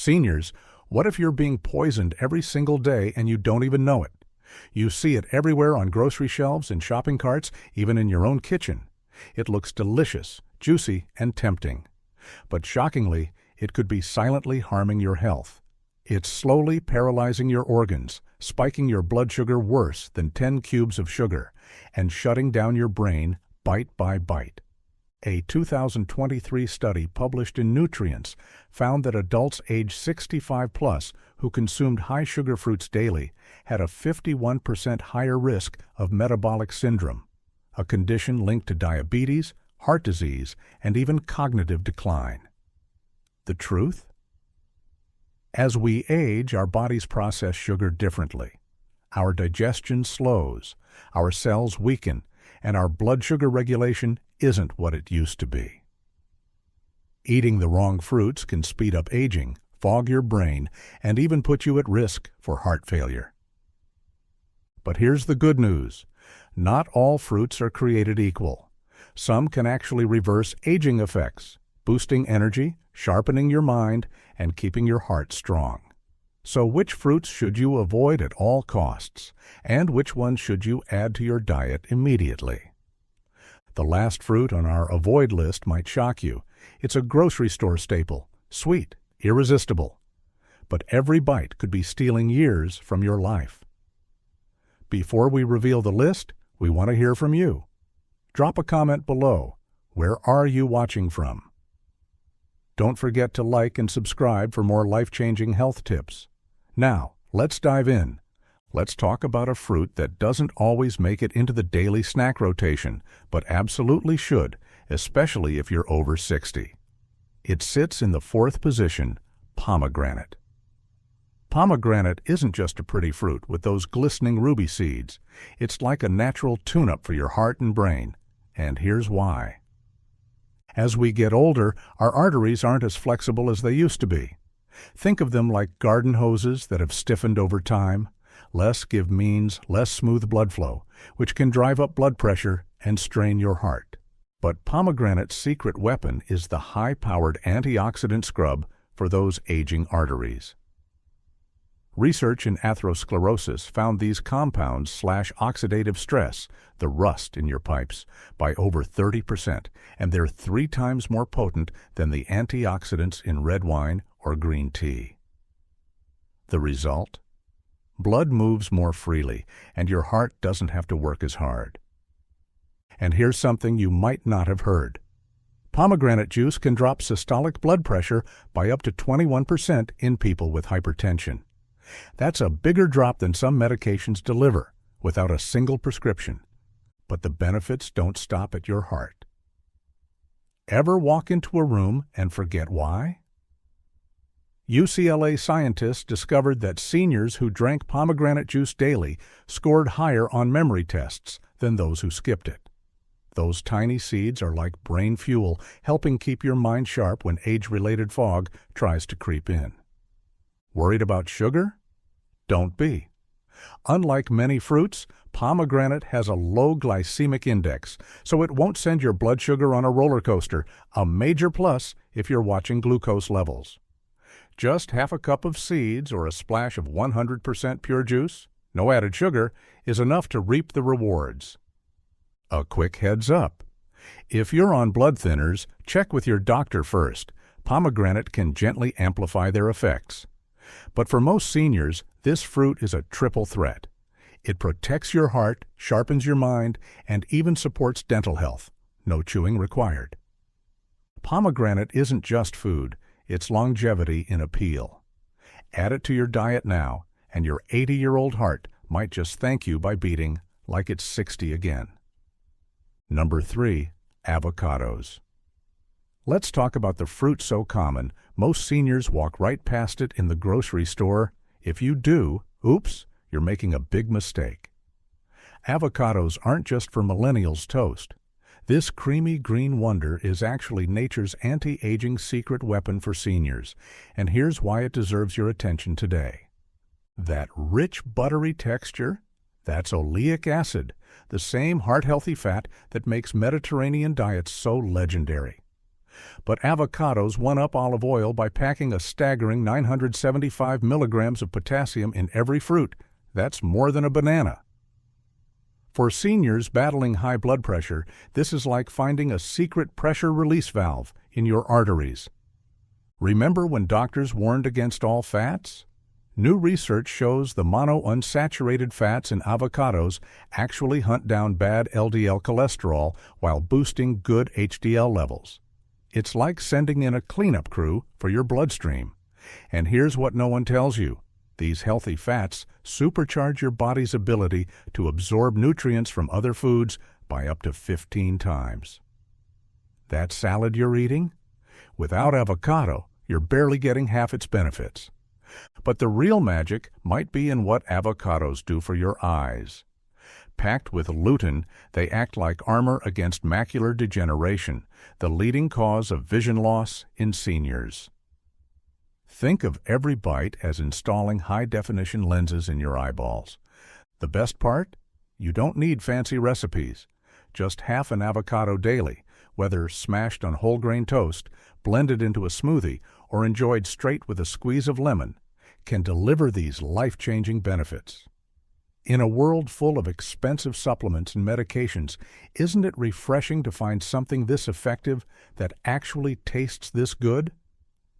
Seniors, what if you're being poisoned every single day and you don't even know it? You see it everywhere on grocery shelves, in shopping carts, even in your own kitchen. It looks delicious, juicy, and tempting. But shockingly, it could be silently harming your health. It's slowly paralyzing your organs, spiking your blood sugar worse than 10 cubes of sugar, and shutting down your brain bite by bite. A 2023 study published in Nutrients found that adults age 65 plus who consumed high-sugar fruits daily had a 51% higher risk of metabolic syndrome, a condition linked to diabetes, heart disease, and even cognitive decline. The truth? As we age, our bodies process sugar differently. Our digestion slows, our cells weaken, and our blood sugar regulation isn't what it used to be. Eating the wrong fruits can speed up aging, fog your brain, and even put you at risk for heart failure. But here's the good news. Not all fruits are created equal. Some can actually reverse aging effects, boosting energy, sharpening your mind, and keeping your heart strong. So which fruits should you avoid at all costs, and which ones should you add to your diet immediately? The last fruit on our avoid list might shock you. It's a grocery store staple, sweet, irresistible. But every bite could be stealing years from your life. Before we reveal the list, we want to hear from you. Drop a comment below. Where are you watching from? Don't forget to like and subscribe for more life-changing health tips. Now, let's dive in. Let's talk about a fruit that doesn't always make it into the daily snack rotation, but absolutely should, especially if you're over 60. It sits in the 4th position, pomegranate. Pomegranate isn't just a pretty fruit with those glistening ruby seeds. It's like a natural tune-up for your heart and brain. And here's why. As we get older, our arteries aren't as flexible as they used to be. Think of them like garden hoses that have stiffened over time. Less give means less smooth blood flow, which can drive up blood pressure and strain your heart. But pomegranate's secret weapon is the high-powered antioxidant scrub for those aging arteries. Research in atherosclerosis found these compounds slash oxidative stress, the rust in your pipes, by over 30%, and they're 3 times more potent than the antioxidants in red wine or green tea. The result? Blood moves more freely, and your heart doesn't have to work as hard. And here's something you might not have heard. Pomegranate juice can drop systolic blood pressure by up to 21% in people with hypertension. That's a bigger drop than some medications deliver, without a single prescription. But the benefits don't stop at your heart. Ever walk into a room and forget why? UCLA scientists discovered that seniors who drank pomegranate juice daily scored higher on memory tests than those who skipped it. Those tiny seeds are like brain fuel, helping keep your mind sharp when age-related fog tries to creep in. Worried about sugar? Don't be. Unlike many fruits, pomegranate has a low glycemic index, so it won't send your blood sugar on a roller coaster, a major plus if you're watching glucose levels. Just half a cup of seeds or a splash of 100% pure juice, no added sugar, is enough to reap the rewards. A quick heads up. If you're on blood thinners, check with your doctor first. Pomegranate can gently amplify their effects. But for most seniors, this fruit is a triple threat. It protects your heart, sharpens your mind, and even supports dental health. No chewing required. Pomegranate isn't just food. It's longevity in appeal. Add it to your diet now, and your 80-year-old heart might just thank you by beating like it's 60 again. Number 3, avocados. Let's talk about the fruit so common, most seniors walk right past it in the grocery store. If you do, oops, you're making a big mistake. Avocados aren't just for millennials' toast. This creamy green wonder is actually nature's anti-aging secret weapon for seniors, and here's why it deserves your attention today. That rich, buttery texture? That's oleic acid, the same heart-healthy fat that makes Mediterranean diets so legendary. But avocados one-up olive oil by packing a staggering 975 milligrams of potassium in every fruit. That's more than a banana. For seniors battling high blood pressure, this is like finding a secret pressure release valve in your arteries. Remember when doctors warned against all fats? New research shows the monounsaturated fats in avocados actually hunt down bad LDL cholesterol while boosting good HDL levels. It's like sending in a cleanup crew for your bloodstream. And here's what no one tells you. These healthy fats supercharge your body's ability to absorb nutrients from other foods by up to 15 times. That salad you're eating? Without avocado, you're barely getting half its benefits. But the real magic might be in what avocados do for your eyes. Packed with lutein, they act like armor against macular degeneration, the leading cause of vision loss in seniors. Think of every bite as installing high-definition lenses in your eyeballs. The best part? You don't need fancy recipes. Just half an avocado daily, whether smashed on whole-grain toast, blended into a smoothie, or enjoyed straight with a squeeze of lemon, can deliver these life-changing benefits. In a world full of expensive supplements and medications, isn't it refreshing to find something this effective that actually tastes this good?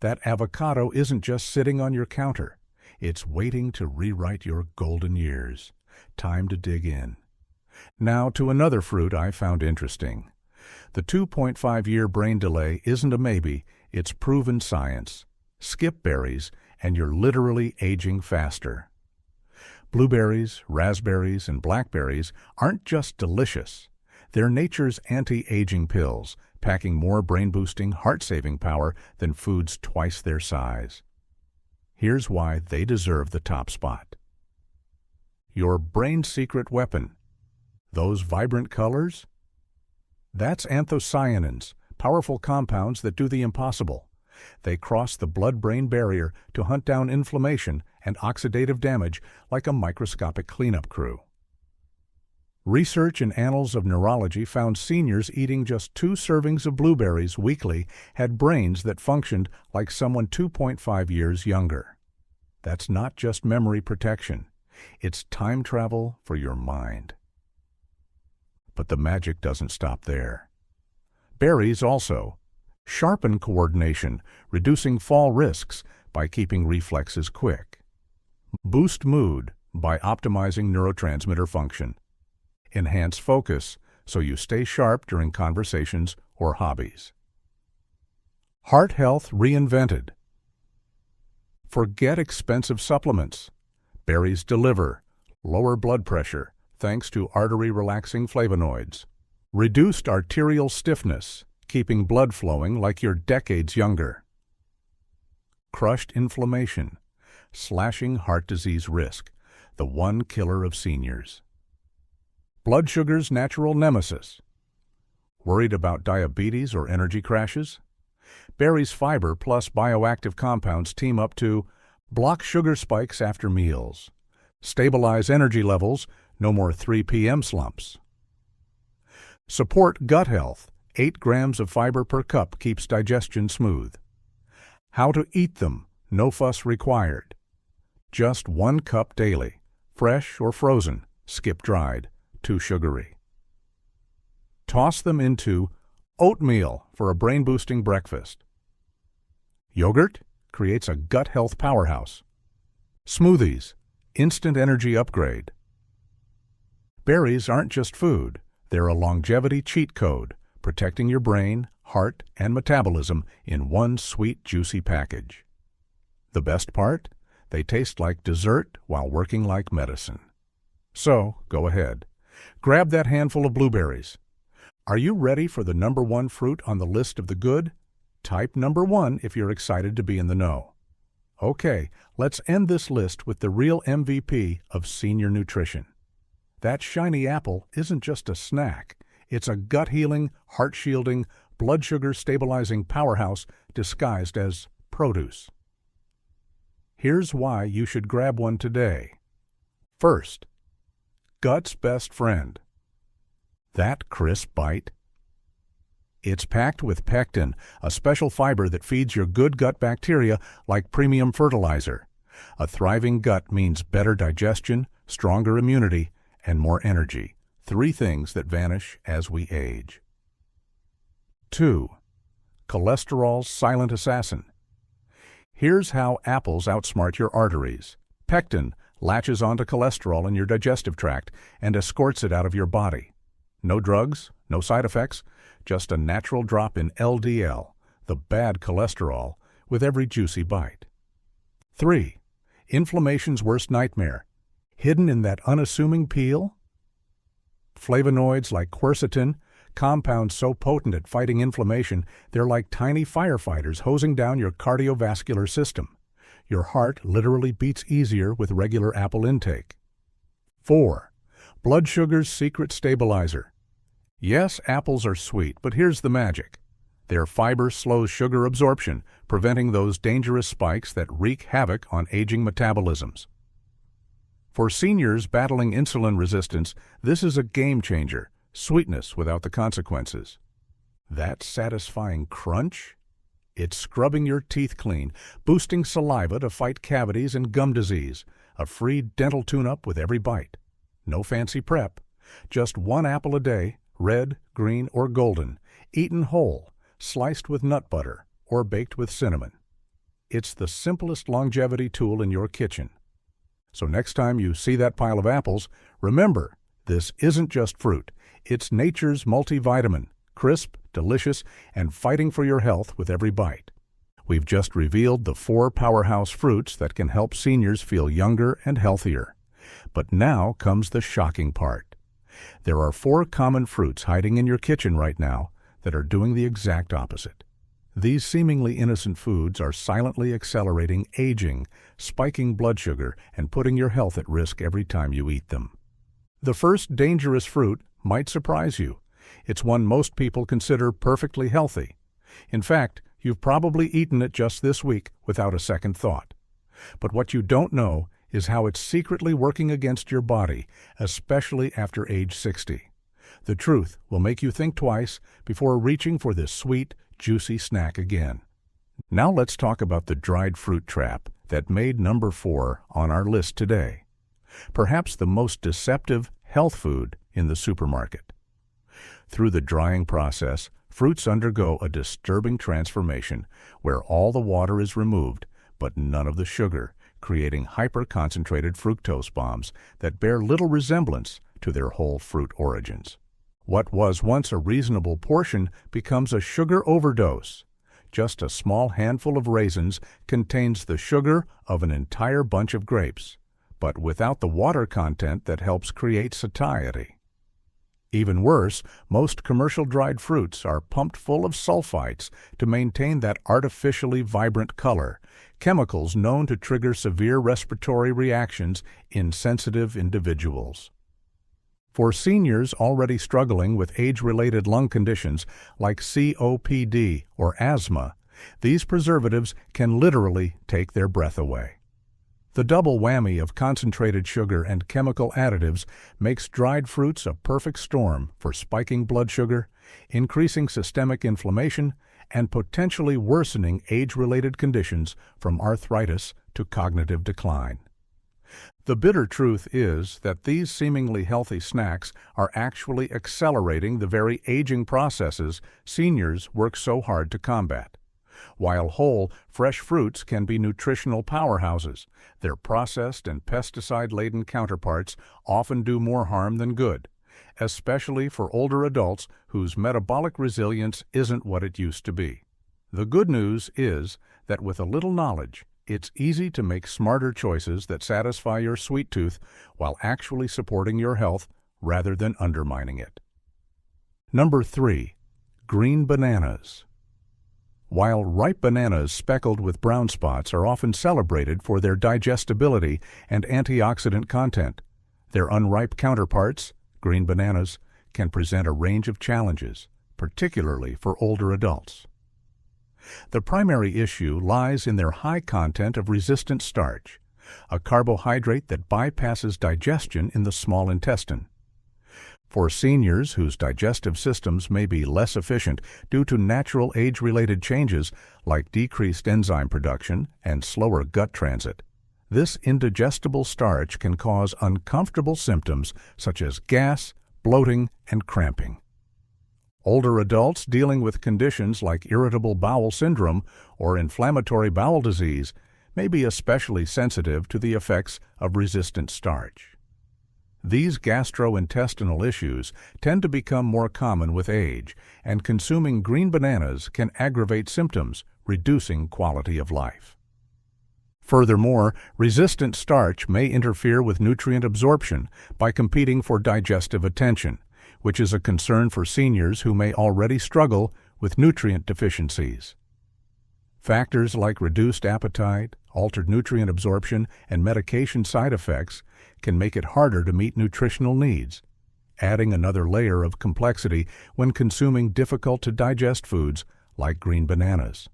That avocado isn't just sitting on your counter. It's waiting to rewrite your golden years. Time to dig in. Now to another fruit I found interesting. The 2.5-year brain delay isn't a maybe, it's proven science. Skip berries, and you're literally aging faster. Blueberries, raspberries, and blackberries aren't just delicious. They're nature's anti-aging pills, packing more brain-boosting, heart-saving power than foods twice their size. Here's why they deserve the top spot. Your brain's secret weapon. Those vibrant colors? That's anthocyanins, powerful compounds that do the impossible. They cross the blood-brain barrier to hunt down inflammation and oxidative damage like a microscopic cleanup crew. Research in Annals of Neurology found seniors eating just 2 servings of blueberries weekly had brains that functioned like someone 2.5 years younger. That's not just memory protection. It's time travel for your mind. But the magic doesn't stop there. Berries also sharpen coordination, reducing fall risks by keeping reflexes quick. Boost mood by optimizing neurotransmitter function. Enhance focus so you stay sharp during conversations or hobbies. Heart health reinvented. Forget expensive supplements. Berries deliver lower blood pressure thanks to artery-relaxing flavonoids. Reduced arterial stiffness, keeping blood flowing like you're decades younger. Crushed inflammation, slashing heart disease risk, the one killer of seniors. Blood sugar's natural nemesis. Worried about diabetes or energy crashes? Berries' fiber plus bioactive compounds team up to block sugar spikes after meals, stabilize energy levels, no more 3 p.m. slumps. Support gut health. 8 grams of fiber per cup keeps digestion smooth. How to eat them, no fuss required. Just 1 cup daily, fresh or frozen, skip dried, too sugary. Toss them into oatmeal for a brain-boosting breakfast. Yogurt creates a gut health powerhouse. Smoothies, instant energy upgrade. Berries aren't just food, they're a longevity cheat code, protecting your brain, heart, and metabolism in one sweet, juicy package. The best part? They taste like dessert while working like medicine. So, go ahead. Grab that handful of blueberries. Are you ready for the #1 fruit on the list of the good? Type #1 if you're excited to be in the know. Okay, let's end this list with the real MVP of senior nutrition. That shiny apple isn't just a snack. It's a gut-healing, heart-shielding, blood sugar-stabilizing powerhouse disguised as produce. Here's why you should grab one today. First, gut's best friend. That crisp bite. It's packed with pectin, a special fiber that feeds your good gut bacteria like premium fertilizer. A thriving gut means better digestion, stronger immunity, and more energy. 3 things that vanish as we age. 2. Cholesterol's silent assassin. Here's how apples outsmart your arteries. Pectin latches onto cholesterol in your digestive tract and escorts it out of your body. No drugs, no side effects, just a natural drop in LDL, the bad cholesterol, with every juicy bite. 3. Inflammation's worst nightmare. Hidden in that unassuming peel? Flavonoids like quercetin, compounds so potent at fighting inflammation, they're like tiny firefighters hosing down your cardiovascular system. Your heart literally beats easier with regular apple intake. 4. Blood sugar's secret stabilizer. Yes, apples are sweet, but here's the magic. Their fiber slows sugar absorption, preventing those dangerous spikes that wreak havoc on aging metabolisms. For seniors battling insulin resistance, this is a game changer. Sweetness without the consequences. That satisfying crunch? It's scrubbing your teeth clean, boosting saliva to fight cavities and gum disease, a free dental tune-up with every bite. No fancy prep, just 1 apple a day, red, green, or golden, eaten whole, sliced with nut butter, or baked with cinnamon. It's the simplest longevity tool in your kitchen. So next time you see that pile of apples, remember, this isn't just fruit. It's nature's multivitamin, crisp, delicious, and fighting for your health with every bite. We've just revealed the 4 powerhouse fruits that can help seniors feel younger and healthier. But now comes the shocking part. There are 4 common fruits hiding in your kitchen right now that are doing the exact opposite. These seemingly innocent foods are silently accelerating aging, spiking blood sugar, and putting your health at risk every time you eat them. The first dangerous fruit might surprise you. It's one most people consider perfectly healthy. In fact, you've probably eaten it just this week without a second thought. But what you don't know is how it's secretly working against your body, especially after age 60. The truth will make you think twice before reaching for this sweet, juicy snack again. Now let's talk about the dried fruit trap that made number 4 on our list today. Perhaps the most deceptive health food in the supermarket. Through the drying process, fruits undergo a disturbing transformation where all the water is removed, but none of the sugar, creating hyper-concentrated fructose bombs that bear little resemblance to their whole fruit origins. What was once a reasonable portion becomes a sugar overdose. Just a small handful of raisins contains the sugar of an entire bunch of grapes, but without the water content that helps create satiety. Even worse, most commercial dried fruits are pumped full of sulfites to maintain that artificially vibrant color, chemicals known to trigger severe respiratory reactions in sensitive individuals. For seniors already struggling with age-related lung conditions like COPD or asthma, these preservatives can literally take their breath away. The double whammy of concentrated sugar and chemical additives makes dried fruits a perfect storm for spiking blood sugar, increasing systemic inflammation, and potentially worsening age-related conditions from arthritis to cognitive decline. The bitter truth is that these seemingly healthy snacks are actually accelerating the very aging processes seniors work so hard to combat. While whole, fresh fruits can be nutritional powerhouses, their processed and pesticide-laden counterparts often do more harm than good, especially for older adults whose metabolic resilience isn't what it used to be. The good news is that with a little knowledge, it's easy to make smarter choices that satisfy your sweet tooth while actually supporting your health rather than undermining it. Number 3. Green bananas. While ripe bananas speckled with brown spots are often celebrated for their digestibility and antioxidant content, their unripe counterparts, green bananas, can present a range of challenges, particularly for older adults. The primary issue lies in their high content of resistant starch, a carbohydrate that bypasses digestion in the small intestine. For seniors whose digestive systems may be less efficient due to natural age-related changes like decreased enzyme production and slower gut transit, this indigestible starch can cause uncomfortable symptoms such as gas, bloating, and cramping. Older adults dealing with conditions like irritable bowel syndrome or inflammatory bowel disease may be especially sensitive to the effects of resistant starch. These gastrointestinal issues tend to become more common with age, and consuming green bananas can aggravate symptoms, reducing quality of life. Furthermore, resistant starch may interfere with nutrient absorption by competing for digestive attention, which is a concern for seniors who may already struggle with nutrient deficiencies. Factors like reduced appetite, altered nutrient absorption, and medication side effects can make it harder to meet nutritional needs, adding another layer of complexity when consuming difficult-to-digest foods like green bananas.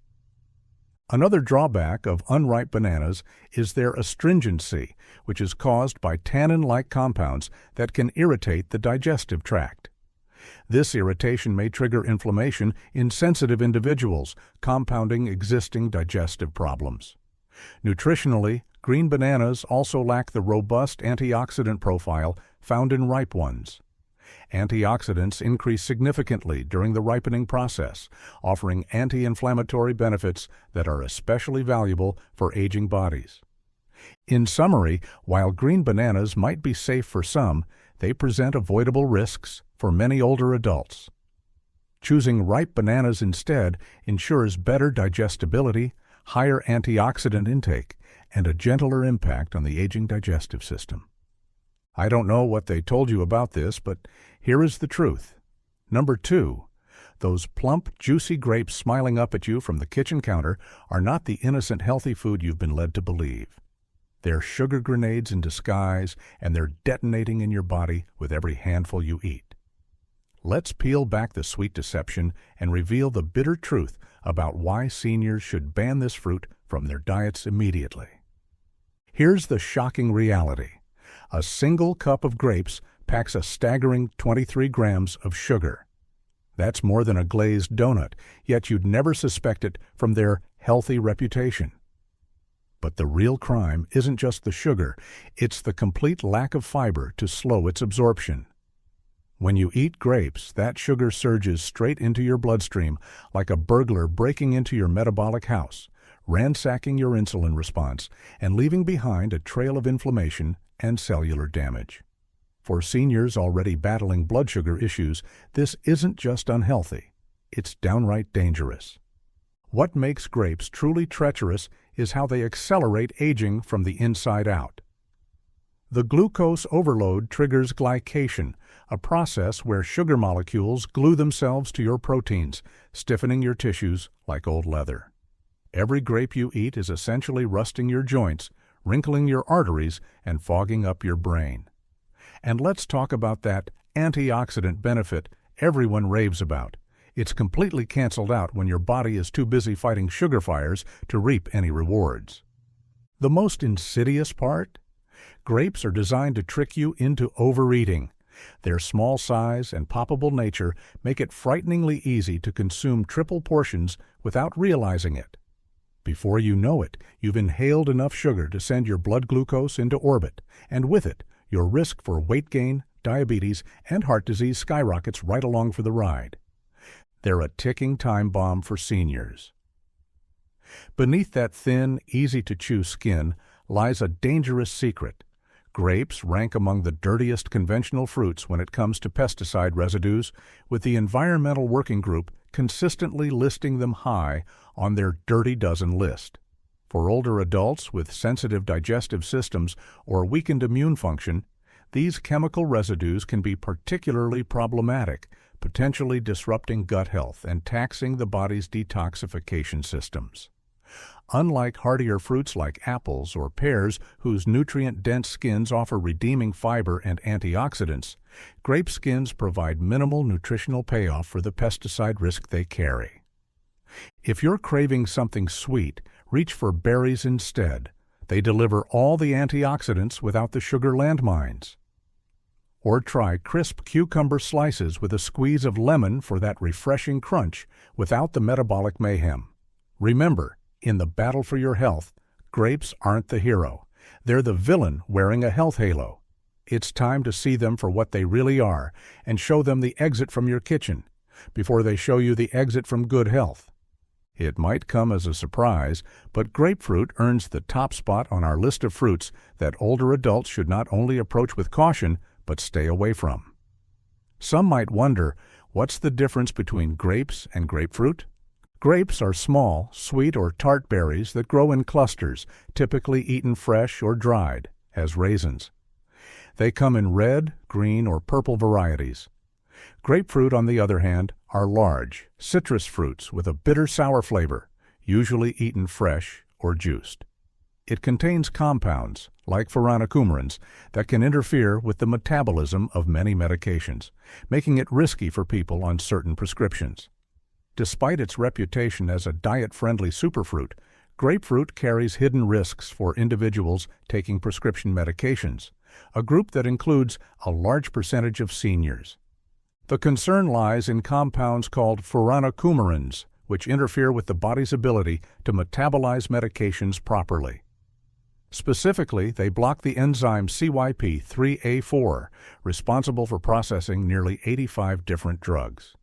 Another drawback of unripe bananas is their astringency, which is caused by tannin-like compounds that can irritate the digestive tract. This irritation may trigger inflammation in sensitive individuals, compounding existing digestive problems. Nutritionally, green bananas also lack the robust antioxidant profile found in ripe ones. Antioxidants increase significantly during the ripening process, offering anti-inflammatory benefits that are especially valuable for aging bodies. In summary, while green bananas might be safe for some, they present avoidable risks for many older adults. Choosing ripe bananas instead ensures better digestibility, higher antioxidant intake, and a gentler impact on the aging digestive system. I don't know what they told you about this, but here is the truth. Number 2, those plump, juicy grapes smiling up at you from the kitchen counter are not the innocent, healthy food you've been led to believe. They're sugar grenades in disguise, and they're detonating in your body with every handful you eat. Let's peel back the sweet deception and reveal the bitter truth about why seniors should ban this fruit from their diets immediately. Here's the shocking reality. A single cup of grapes packs a staggering 23 grams of sugar. That's more than a glazed donut, yet you'd never suspect it from their healthy reputation. But the real crime isn't just the sugar, it's the complete lack of fiber to slow its absorption. When you eat grapes, that sugar surges straight into your bloodstream like a burglar breaking into your metabolic house, ransacking your insulin response, and leaving behind a trail of inflammation and cellular damage. For seniors already battling blood sugar issues, this isn't just unhealthy, it's downright dangerous. What makes grapes truly treacherous is how they accelerate aging from the inside out. The glucose overload triggers glycation, a process where sugar molecules glue themselves to your proteins, stiffening your tissues like old leather. Every grape you eat is essentially rusting your joints, wrinkling your arteries, and fogging up your brain. And let's talk about that antioxidant benefit everyone raves about. It's completely canceled out when your body is too busy fighting sugar fires to reap any rewards. The most insidious part? Grapes are designed to trick you into overeating. Their small size and poppable nature make it frighteningly easy to consume triple portions without realizing it. Before you know it, you've inhaled enough sugar to send your blood glucose into orbit, and with it, your risk for weight gain, diabetes, and heart disease skyrockets right along for the ride. They're a ticking time bomb for seniors. Beneath that thin, easy-to-chew skin lies a dangerous secret. Grapes rank among the dirtiest conventional fruits when it comes to pesticide residues, with the Environmental Working Group consistently listing them high on their dirty dozen list. For older adults with sensitive digestive systems or weakened immune function, these chemical residues can be particularly problematic, potentially disrupting gut health and taxing the body's detoxification systems. Unlike hardier fruits like apples or pears, whose nutrient-dense skins offer redeeming fiber and antioxidants, grape skins provide minimal nutritional payoff for the pesticide risk they carry. If you're craving something sweet, reach for berries instead. They deliver all the antioxidants without the sugar landmines. Or try crisp cucumber slices with a squeeze of lemon for that refreshing crunch without the metabolic mayhem. Remember, in the battle for your health, grapes aren't the hero. They're the villain wearing a health halo. It's time to see them for what they really are and show them the exit from your kitchen before they show you the exit from good health. It might come as a surprise, but grapefruit earns the top spot on our list of fruits that older adults should not only approach with caution, but stay away from. Some might wonder, what's the difference between grapes and grapefruit? Grapes are small, sweet or tart berries that grow in clusters, typically eaten fresh or dried, as raisins. They come in red, green, or purple varieties. Grapefruit, on the other hand, are large, citrus fruits with a bitter sour flavor, usually eaten fresh or juiced. It contains compounds, like furanocoumarins, that can interfere with the metabolism of many medications, making it risky for people on certain prescriptions. Despite its reputation as a diet-friendly superfruit, grapefruit carries hidden risks for individuals taking prescription medications, a group that includes a large percentage of seniors. The concern lies in compounds called furanocoumarins, which interfere with the body's ability to metabolize medications properly. Specifically, they block the enzyme CYP3A4, responsible for processing nearly 85 different drugs.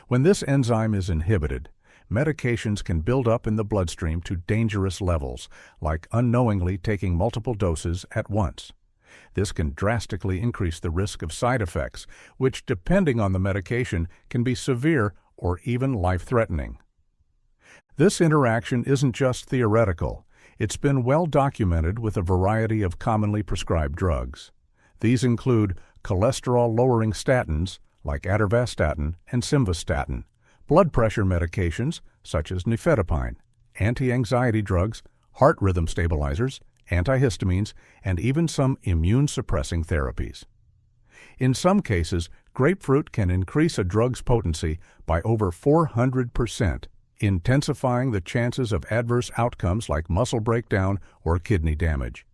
When this enzyme is inhibited, medications can build up in the bloodstream to dangerous levels, like unknowingly taking multiple doses at once. This can drastically increase the risk of side effects, which, depending on the medication, can be severe or even life-threatening. This interaction isn't just theoretical. It's been well documented with a variety of commonly prescribed drugs. These include cholesterol-lowering statins, like atorvastatin and simvastatin, blood pressure medications, such as nifedipine, anti-anxiety drugs, heart rhythm stabilizers, antihistamines, and even some immune-suppressing therapies. In some cases, grapefruit can increase a drug's potency by over 400%, intensifying the chances of adverse outcomes like muscle breakdown or kidney damage.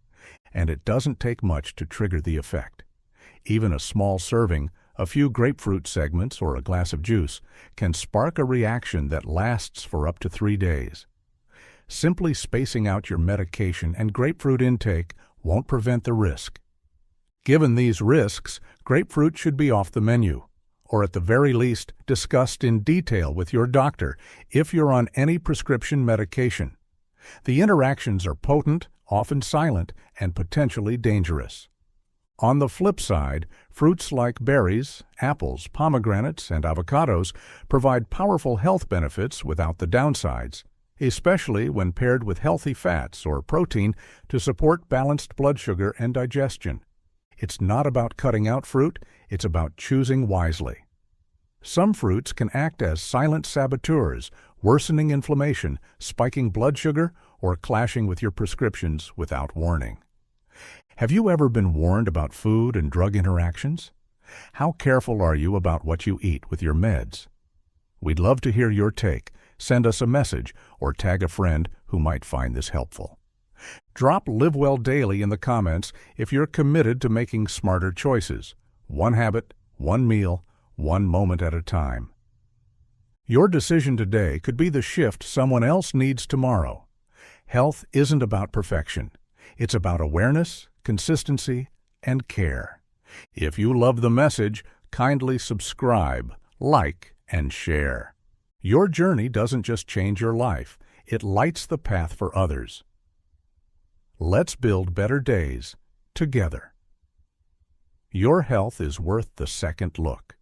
And it doesn't take much to trigger the effect. Even a small serving, a few grapefruit segments, or a glass of juice, can spark a reaction that lasts for up to 3 days. Simply spacing out your medication and grapefruit intake won't prevent the risk. Given these risks, grapefruit should be off the menu, or at the very least discussed in detail with your doctor if you're on any prescription medication. The interactions are potent, often silent, and potentially dangerous. On the flip side, fruits like berries, apples, pomegranates, and avocados provide powerful health benefits without the downsides, especially when paired with healthy fats or protein to support balanced blood sugar and digestion. It's not about cutting out fruit, it's about choosing wisely. Some fruits can act as silent saboteurs, worsening inflammation, spiking blood sugar, or clashing with your prescriptions without warning. Have you ever been warned about food and drug interactions? How careful are you about what you eat with your meds? We'd love to hear your take. Send us a message or tag a friend who might find this helpful. Drop Live Well Daily in the comments if you're committed to making smarter choices. One habit, one meal, one moment at a time. Your decision today could be the shift someone else needs tomorrow. Health isn't about perfection. It's about awareness, consistency, and care. If you love the message, kindly subscribe, like, and share. Your journey doesn't just change your life, it lights the path for others. Let's build better days together. Your health is worth the second look.